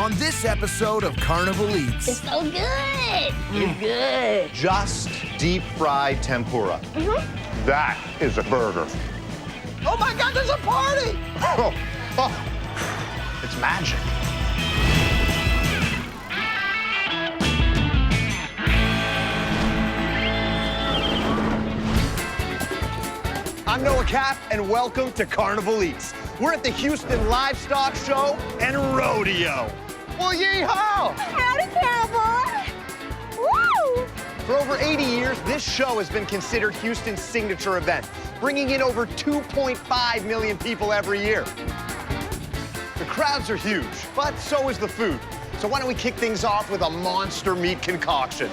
on this episode of Carnival Eats. It's so good. It's good. Just deep-fried tempura. That is a burger. Oh my God, there's a party! It's magic. I'm Noah Cap, and welcome to Carnival Eats. We're at the Houston Livestock Show and Rodeo. Well, yee-haw! Howdy, cowboy. Woo! For over 80 years, this show has been considered Houston's signature event, bringing in over 2.5 million people every year. The crowds are huge, but so is the food. So why don't we kick things off with a monster meat concoction?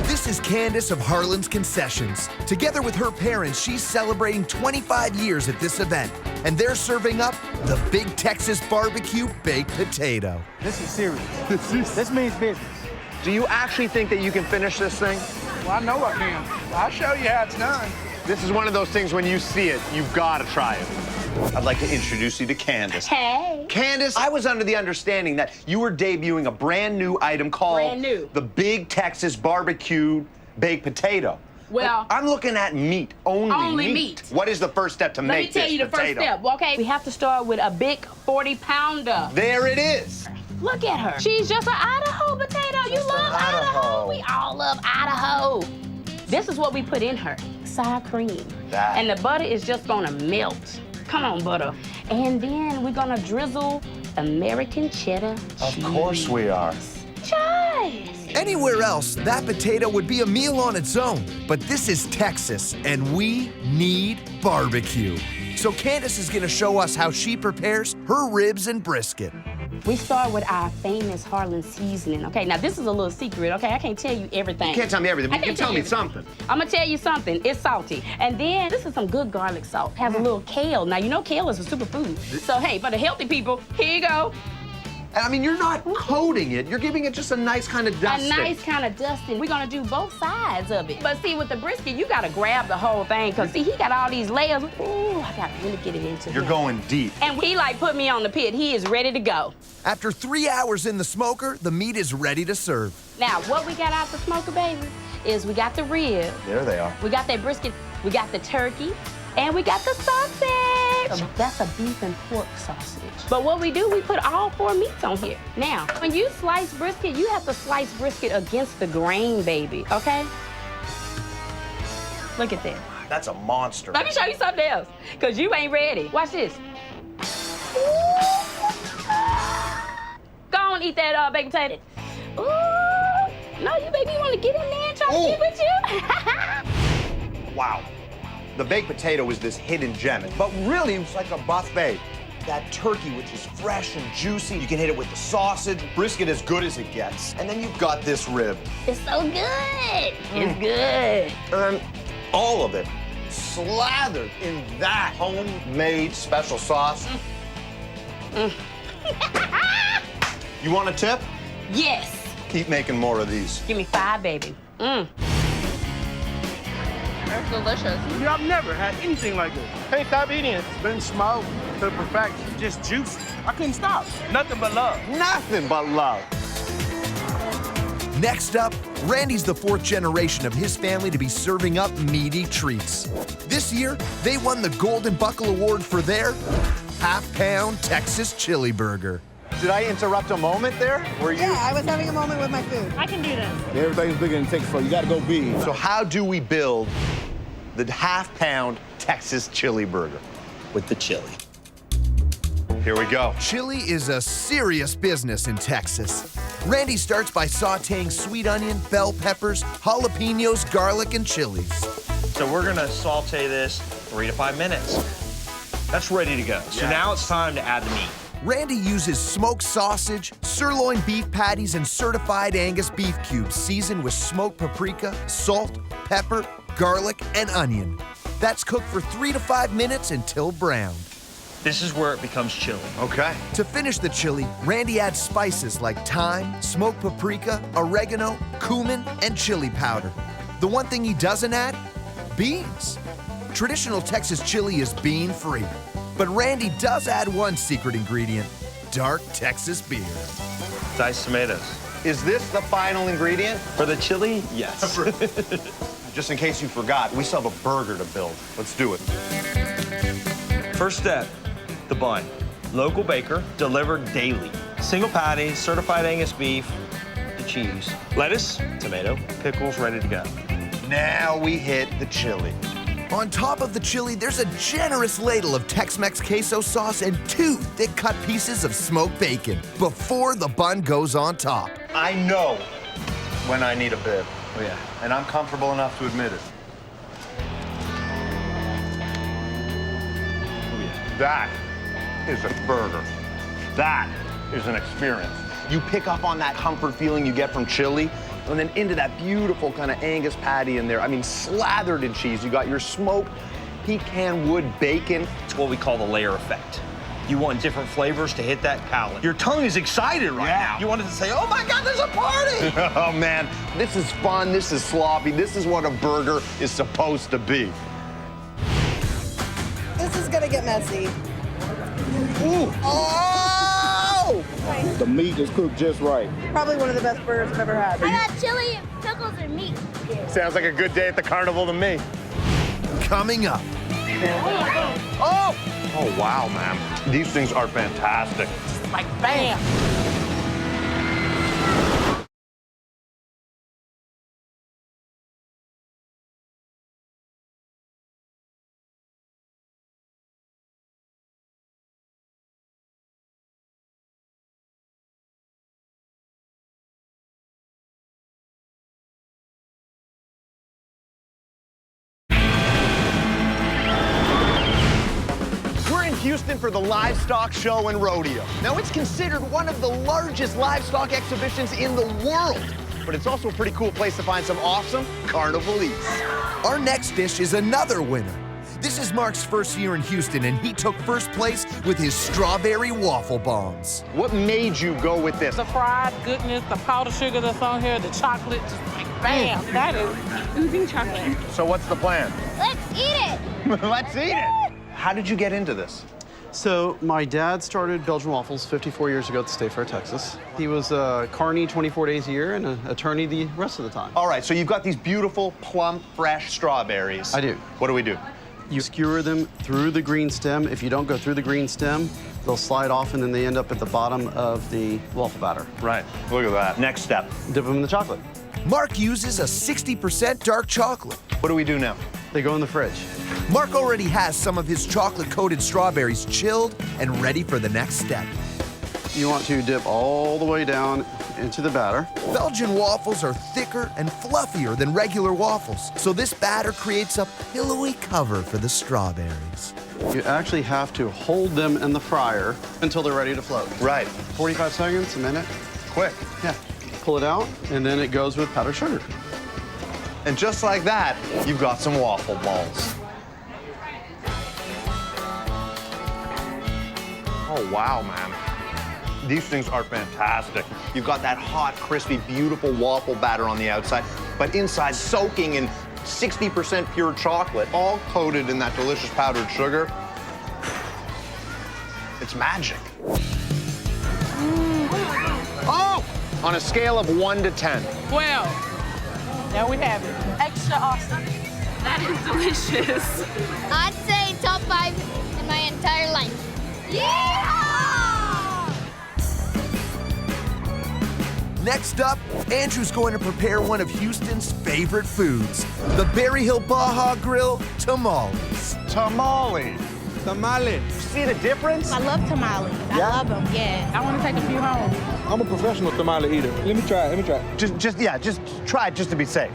This is Candace of Harlan's Concessions. Together with her parents, she's celebrating 25 years at this event, and they're serving up the Big Texas Barbecue Baked Potato. This is serious. This means business. Do you actually think that you can finish this thing? Well, I know I can. I'll show you how it's done. This is one of those things when you see it, you've got to try it. I'd like to introduce you to Candace. Hey. Candace, I was under the understanding that you were debuting a brand new item called the Big Texas Barbecue Baked Potato. Well, I'm looking at meat, only meat. What is the first step to make this let me tell you the potato? first step, okay? We have to start with a big 40-pounder. There it is. Look at her. She's just an Idaho potato. You love Idaho. We all love Idaho. This is what we put in her. Sour cream. And the butter is just gonna melt. Come on, butter. And then we're gonna drizzle American cheddar cheese. Of course we are. Cheese. Anywhere else, that potato would be a meal on its own. But this is Texas, and we need barbecue. So Candace is gonna show us how she prepares her ribs and brisket. We start with our famous Harlan seasoning. Okay, now this is a little secret, okay? I can't tell you everything. You can't tell me everything, but you can tell me something. I'm gonna tell you something. It's salty. And then this is some good garlic salt. Has a little kale. Now, you know kale is a superfood. So, hey, for the healthy people, here you go. I mean, you're not coating it. You're giving it just a nice kind of dusting. A nice kind of dusting. We're gonna do both sides of it. But see, with the brisket, you gotta grab the whole thing, because see, he got all these layers. Ooh, I gotta really get it into You're him. going deep. And he like put me on the pit. He is ready to go. After 3 hours in the smoker, the meat is ready to serve. Now, what we got out the smoker, baby, is we got the rib. There they are. We got that brisket, we got the turkey, and we got the sausage. That's a beef and pork sausage. But what we do, we put all 4 meats on here. Now, when you slice brisket, you have to slice brisket against the grain, baby, okay? Look at that. That's a monster. Let me show you something else, because you ain't ready. Watch this. Go on, eat that baked potato. Ooh, no, you baby, you want to get in there and try to get with you? Wow. The baked potato is this hidden gem, but really it's like a buffet. That turkey, which is fresh and juicy, you can hit it with the sausage, brisket as good as it gets. And then you've got this rib. It's so good. It's good. And all of it slathered in that homemade special sauce. You want a tip? Yes. Keep making more of these. Give me 5, baby. That's delicious. You know, I've never had anything like this. Can't stop eating it. It's been smoked to perfection. Just juicy. I couldn't stop. Nothing but love. Nothing but love. Next up, Randy's the 4th generation of his family to be serving up meaty treats. This year, they won the Golden Buckle Award for their half-pound Texas chili burger. Did I interrupt a moment there? Were you? Yeah, I was having a moment with my food. I can do this. Everything's bigger than Texas, so you gotta go big. So how do we build the half-pound Texas chili burger? With the chili. Here we go. Chili is a serious business in Texas. Randy starts by sauteing sweet onion, bell peppers, jalapenos, garlic, and chilies. So we're gonna saute this 3 to 5 minutes. That's ready to go. So now it's time to add the meat. Randy uses smoked sausage, sirloin beef patties, and certified Angus beef cubes seasoned with smoked paprika, salt, pepper, garlic, and onion. That's cooked for 3 to 5 minutes until brown. This is where it becomes chili. Okay. To finish the chili, Randy adds spices like thyme, smoked paprika, oregano, cumin, and chili powder. The one thing he doesn't add? Beans. Traditional Texas chili is bean-free, but Randy does add one secret ingredient: dark Texas beer. Diced tomatoes. Is this the final ingredient? For the chili, yes. Just in case you forgot, we still have a burger to build. Let's do it. First step, the bun. Local baker, delivered daily. Single patty, certified Angus beef, the cheese. Lettuce, tomato, pickles, ready to go. Now we hit the chili. On top of the chili, there's a generous ladle of Tex-Mex queso sauce and 2 thick-cut pieces of smoked bacon before the bun goes on top. I know when I need a bib. Oh, yeah. And I'm comfortable enough to admit it. Oh, yeah. That is a burger. That is an experience. You pick up on that comfort feeling you get from chili, and then into that beautiful kind of Angus patty in there. I mean, slathered in cheese. You got your smoked pecan wood bacon. It's what we call the layer effect. You want different flavors to hit that palate. Your tongue is excited right now. You want it to say, oh my God, there's a party! Oh man, this is fun, this is sloppy, this is what a burger is supposed to be. This is gonna get messy. Ooh. Oh! The meat is cooked just right. Probably one of the best burgers I've ever had. I got chili, pickles, and meat. Sounds like a good day at the carnival to me. Coming up. Oh! Oh, wow, man. These things are fantastic. Like, bam. Houston for the Livestock Show and Rodeo. Now, it's considered one of the largest livestock exhibitions in the world, but it's also a pretty cool place to find some awesome carnival eats. Our next dish is another winner. This is Mark's first year in Houston, and he took first place with his strawberry waffle bombs. What made you go with this? The fried goodness, the powdered sugar that's on here, the chocolate, just like bam, that is oozing chocolate. So what's the plan? Let's eat it. Let's eat it. How did you get into this? So my dad started Belgian Waffles 54 years ago at the State Fair, Texas. He was a carny 24 days a year and an attorney the rest of the time. All right, so you've got these beautiful, plump, fresh strawberries. I do. What do we do? You skewer them through the green stem. If you don't go through the green stem, they'll slide off and then they end up at the bottom of the waffle batter. Right, look at that. Next step. Dip them in the chocolate. Mark uses a 60% dark chocolate. What do we do now? They go in the fridge. Mark already has some of his chocolate-coated strawberries chilled and ready for the next step. You want to dip all the way down into the batter. Belgian waffles are thicker and fluffier than regular waffles, so this batter creates a pillowy cover for the strawberries. You actually have to hold them in the fryer until they're ready to float. Right. 45 seconds, a minute. Quick. Yeah. Pull it out, and then it goes with powdered sugar. And just like that, you've got some waffle balls. Oh, wow, man. These things are fantastic. You've got that hot, crispy, beautiful waffle batter on the outside, but inside soaking in 60% pure chocolate, all coated in that delicious powdered sugar. It's magic. Oh! On a scale of 1 to 10. 12. There we have it. Extra awesome. That is delicious. I'd say top 5 in my entire life. Yeah! Next up, Andrew's going to prepare one of Houston's favorite foods, the Berry Hill Baja Grill tamales. Tamales. Tamales. See the difference? I love tamales. I love them, yeah. I want to take a few home. I'm a professional tamale eater. Let me try it. Just try it just to be safe.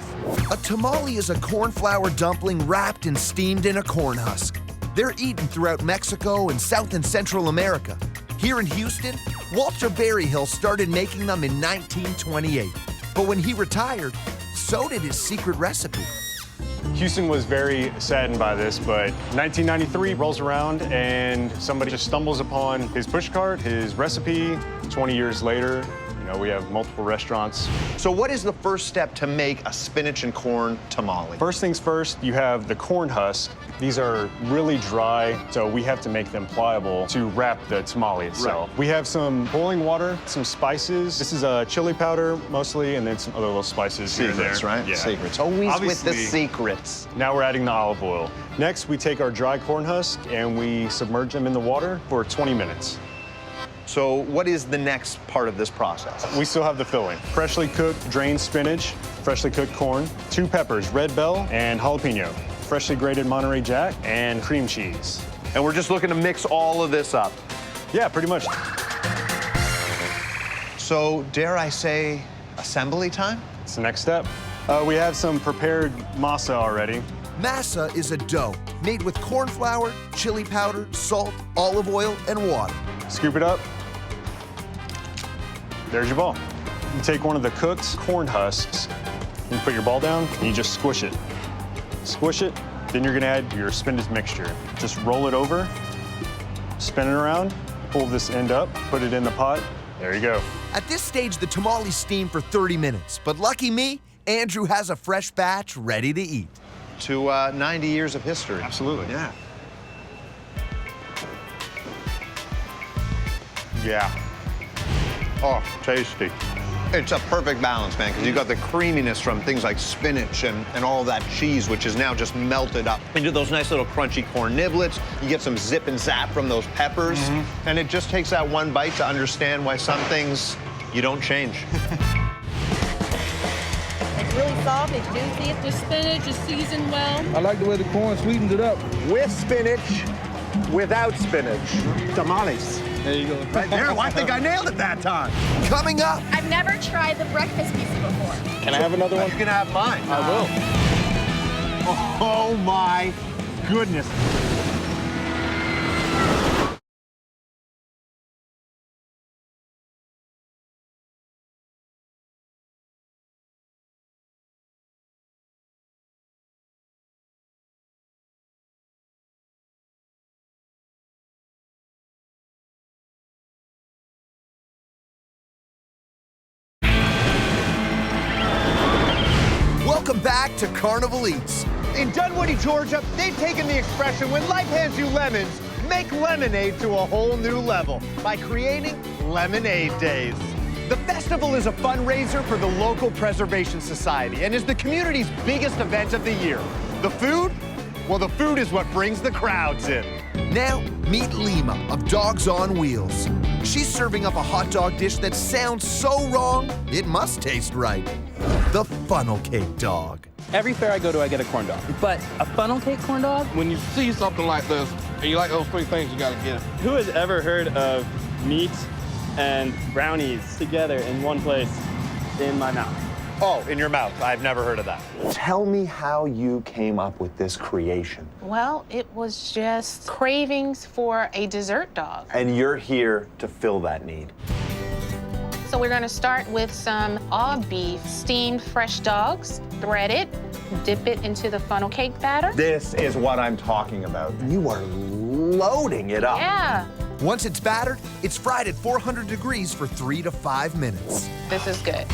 A tamale is a corn flour dumpling wrapped and steamed in a corn husk. They're eaten throughout Mexico and South and Central America. Here in Houston, Walter Berryhill started making them in 1928. But when he retired, so did his secret recipe. Houston was very saddened by this, but 1993 rolls around and somebody just stumbles upon his pushcart, his recipe. 20 years later, know, we have multiple restaurants. So what is the first step to make a spinach and corn tamale? First things first, you have the corn husk. These are really dry, so we have to make them pliable to wrap the tamale itself. Right. We have some boiling water, some spices. This is chili powder mostly, and then some other little spices here and there. Secrets, right? Yeah. Secrets. Always with the Obviously, secrets. Now we're adding the olive oil. Next, we take our dry corn husk and we submerge them in the water for 20 minutes. So what is the next part of this process? We still have the filling. Freshly cooked drained spinach, freshly cooked corn, 2 peppers, red bell and jalapeno, freshly grated Monterey Jack, and cream cheese. And we're just looking to mix all of this up. Yeah, pretty much. So dare I say, assembly time? It's the next step. We have some prepared masa already. Masa is a dough made with corn flour, chili powder, salt, olive oil, and water. Scoop it up. There's your ball. You take one of the cooked corn husks, you put your ball down, and you just squish it. Squish it, then you're gonna add your spinach mixture. Just roll it over, spin it around, pull this end up, put it in the pot. There you go. At this stage, the tamales steam for 30 minutes, but lucky me, Andrew has a fresh batch ready to eat. To 90 years of history. Absolutely. Yeah. Yeah. Oh, tasty. It's a perfect balance, man, because you got the creaminess from things like spinach and all of that cheese, which is now just melted up into those nice little crunchy corn niblets. You get some zip and zap from those peppers, and it just takes that one bite to understand why some things you don't change. It's really soft, it's juicy. The spinach is seasoned well. I like the way the corn sweetens it up. With spinach, without spinach. Tamales. There you go. Right there. Well, I think I nailed it that time. Coming up, I've never tried the breakfast pizza before. Can I have another one? You can have mine. I will. Oh my goodness. welcome back to Carnival Eats. In Dunwoody, Georgia, they've taken the expression, when life hands you lemons, make lemonade to a whole new level by creating Lemonade Days. The festival is a fundraiser for the local Preservation Society and is the community's biggest event of the year. The food? Well, the food is what brings the crowds in. Now, meet Lima of Dogs on Wheels. She's serving up a hot dog dish that sounds so wrong, it must taste right. The funnel cake dog. Every fair I go to, I get a corn dog. But a funnel cake corn dog? When you see something like this, and you like those three things, you gotta get it. Who has ever heard of meat and brownies together in one place in my mouth? Oh, in your mouth. I've never heard of that. Tell me how you came up with this creation. Well, it was just cravings for a dessert dog. And you're here to fill that need. So we're gonna start with some all beef steamed fresh dogs, thread it, dip it into the funnel cake batter. This is what I'm talking about. You are loading it up. Yeah. Once it's battered, it's fried at 400 degrees for 3 to 5 minutes. This is good.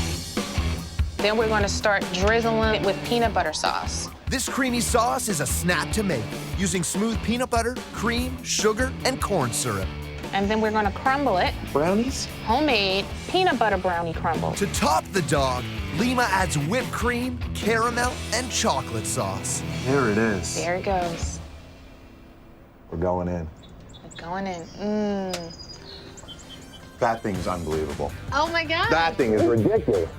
Then we're gonna start drizzling it with peanut butter sauce. This creamy sauce is a snap to make, using smooth peanut butter, cream, sugar, and corn syrup. And then we're gonna crumble it. Brownies? Homemade peanut butter brownie crumble. To top the dog, Lima adds whipped cream, caramel, and chocolate sauce. There it is. There it goes. We're going in. It's going in. Mmm. That thing is unbelievable. Oh my God. That thing is ridiculous.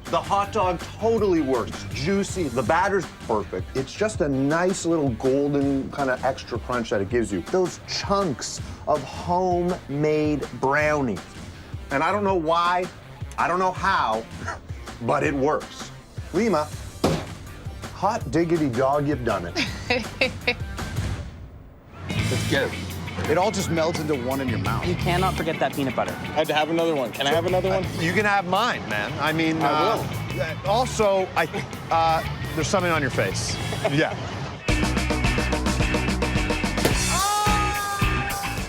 The hot dog totally works. It's juicy. The batter's perfect. It's just a nice little golden kind of extra crunch that it gives you. Those chunks of homemade brownies. And I don't know why, I don't know how, but it works. Lima, hot diggity dog, you've done it. Let's get it. It all just melts into one in your mouth. You cannot forget that peanut butter. I had to have another one. Can I have another one? You can have mine, man. I mean, I will. Also, there's something on your face. Yeah.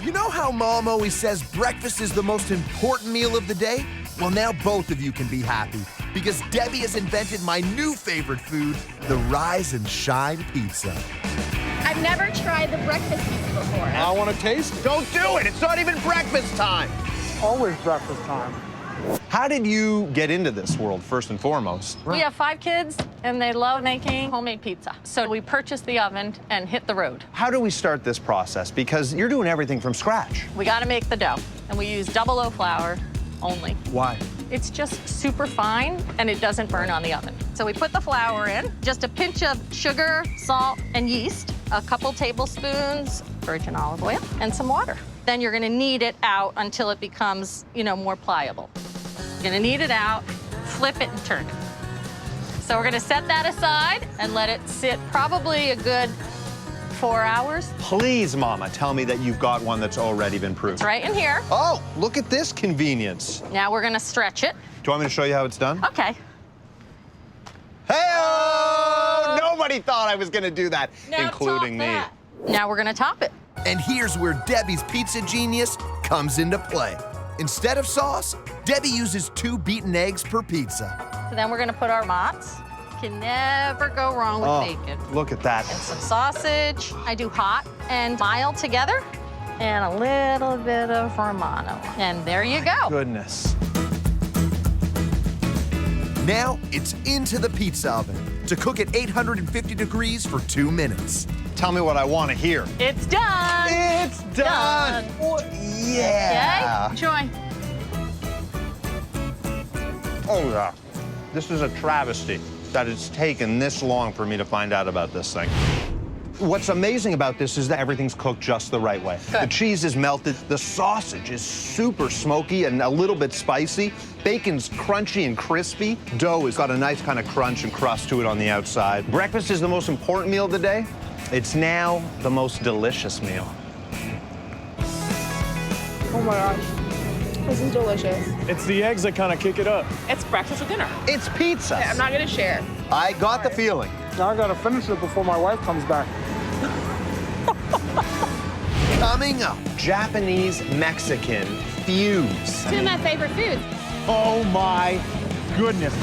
You know how Mom always says breakfast is the most important meal of the day? Well, now both of you can be happy because Debbie has invented my new favorite food, the Rise and Shine Pizza. I've never tried the breakfast pizza before. I want to taste it. Don't do it. It's not even breakfast time. Always breakfast time. How did you get into this world, first and foremost? We have 5 kids, and they love making homemade pizza. So we purchased the oven and hit the road. How do we start this process? Because you're doing everything from scratch. We got to make the dough, and we use double O flour only. Why? It's just super fine, and it doesn't burn on the oven. So we put the flour in, just a pinch of sugar, salt, and yeast, a couple tablespoons virgin olive oil, and some water. Then you're going to knead it out until it becomes, more pliable. You're going to knead it out, flip it, and turn it. So we're going to set that aside and let it sit probably a good 4 hours. Please, Mama, tell me that you've got one that's already been proved. It's right in here. Oh, look at this convenience. Now we're going to stretch it. Do you want me to show you how it's done? Okay. Hey-oh! Nobody thought I was going to do that, Now including me. top that. Now we're going to top it. And here's where Debbie's pizza genius comes into play. Instead of sauce, Debbie uses 2 beaten eggs per pizza. So then we're going to put our mozz. Can never go wrong with bacon. Look at that. And some sausage. I do hot and mild together, and a little bit of Romano. And there you go. Goodness. Now it's into the pizza oven to cook at 850 degrees for 2 minutes. Tell me what I want to hear. It's done. It's done. Oh, yeah. Okay, enjoy. Oh, yeah. This is a travesty that it's taken this long for me to find out about this thing. What's amazing about this is that everything's cooked just the right way. Good. The cheese is melted. The sausage is super smoky and a little bit spicy. Bacon's crunchy and crispy. Dough has got a nice kind of crunch and crust to it on the outside. Breakfast is the most important meal of the day. It's now the most delicious meal. Oh my gosh. This is delicious. It's the eggs that kind of kick it up. It's breakfast for dinner. It's pizza. I'm not gonna share. I got the feeling. Now I gotta finish it before my wife comes back. Coming up, Japanese-Mexican fuse. 2 of my favorite foods. Oh my goodness.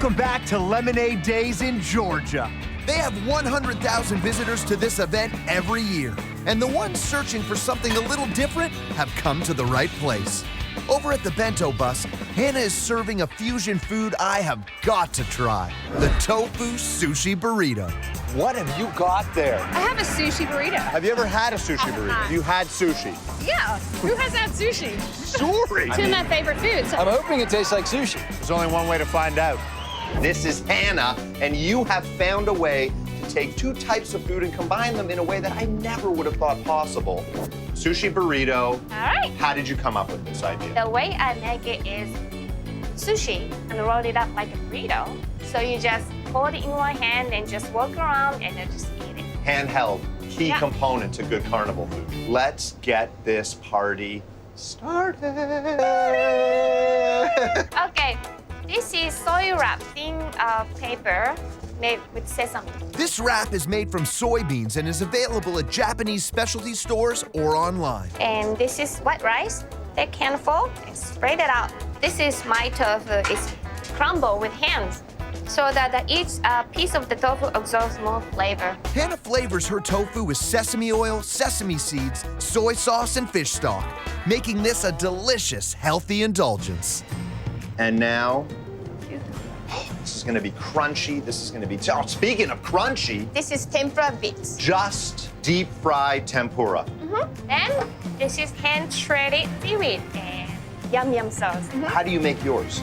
welcome back to Lemonade Days in Georgia. They have 100,000 visitors to this event every year, and the ones searching for something a little different have come to the right place. Over at the bento bus, Hannah is serving a fusion food I have got to try, the Tofu Sushi Burrito. What have you got there? I have a sushi burrito. Have you ever had a sushi burrito? You had sushi? Yeah, who has had sushi? Sorry. Two of my favorite foods. I'm hoping it tastes like sushi. There's only one way to find out. This is Hannah, and you have found a way to take two types of food and combine them in a way that I never would have thought possible. Sushi burrito. All right. How did you come up with this idea? The way I make it is sushi and roll it up like a burrito. So you just hold it in one hand and just walk around and then just eat it. Handheld, key component to good carnival food. Let's get this party started. Okay, this is soy wrap thin paper made with sesame. This wrap is made from soybeans and is available at Japanese specialty stores or online. And this is white rice. Take a handful and spread it out. This is my tofu. It's crumbled with hands so that each piece of the tofu absorbs more flavor. Hannah flavors her tofu with sesame oil, sesame seeds, soy sauce, and fish stock, making this a delicious, healthy indulgence. And now, this is gonna be crunchy. This is gonna be, oh, speaking of crunchy. This is tempura beets. Just deep fried tempura. Then this is hand-shredded seaweed and yum sauce. How do you make yours?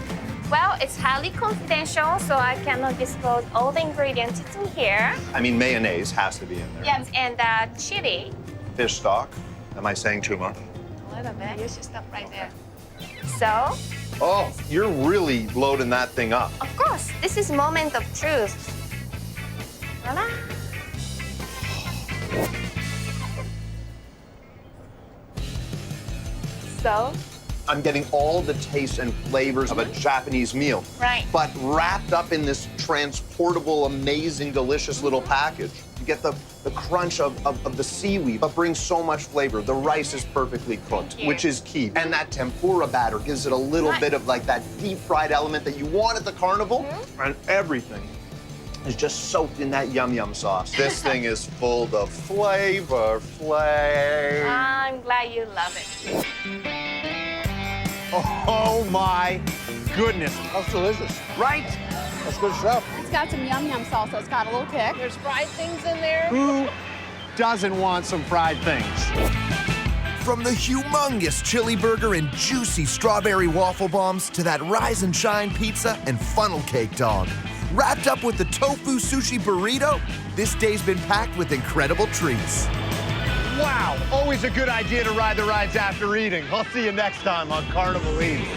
Well, it's highly confidential, so I cannot disclose all the ingredients in here. I mean, mayonnaise has to be in there. Yes, and chili. Fish stock. Am I saying too much? A little bit. You should stop right there. So. Oh, you're really loading that thing up. Of course, this is moment of truth. Ta-da. So, I'm getting all the tastes and flavors of a Japanese meal. Right. But wrapped up in this transportable, amazing, delicious little package. You get the crunch of the seaweed, but brings so much flavor. The rice is perfectly cooked, which is key. And that tempura batter gives it a little bit of like that deep fried element that you want at the carnival. And everything is just soaked in that yum yum sauce. This thing is full of flavor. I'm glad you love it. Oh my goodness. That's delicious. Right? That's good stuff. It's got some yum yum sauce, so it's got a little kick. There's fried things in there. Who doesn't want some fried things? From the humongous chili burger and juicy strawberry waffle bombs to that rise and shine pizza and funnel cake dog. Wrapped up with the tofu sushi burrito, this day's been packed with incredible treats. Wow, always a good idea to ride the rides after eating. I'll see you next time on Carnival Eats.